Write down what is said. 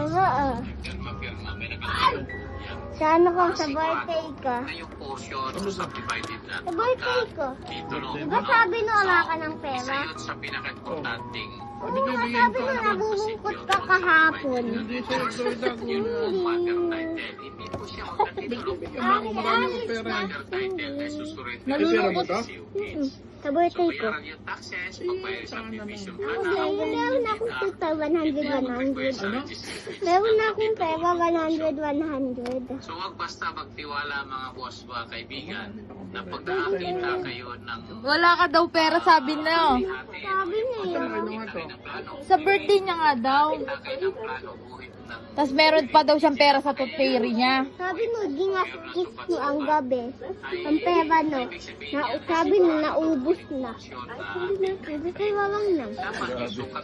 Oo. Pirma-pirma, may nakalagay. Sana kung sa birthday ka. Na yung portion subdivided na. Sa birthday ko. Titulo. Diba sabi no wala ka ng Isa pera? yun sa pinaka-importanting Oo, sabi mo nabubungkot ka kahapon. Hindi siya nagsalita ko. yung mother title. Hindi po siya magkatitulo. Magkano pera? Mother title ay susurrender. Nalulungkot ka? Sa birthday ko. Bayaran yung taxes, pagbayad sa subdivision plan. Hindi, meron akong tuta 100. Meron akong pera 100. So wag basta magtiwala mga boss ba kaibigan na pag nakakita kayo ng Wala ka daw pera, sabi na. Sabi niya. Sa birthday niya nga daw. Tapos meron pa daw siyang pera sa tooth fairy niya. Sabi mo, ginastos mo ang gabi. Ang pera no. Sabi mo, naubos na. Ay, sabi na, sabi kayo walang na. dapat isukat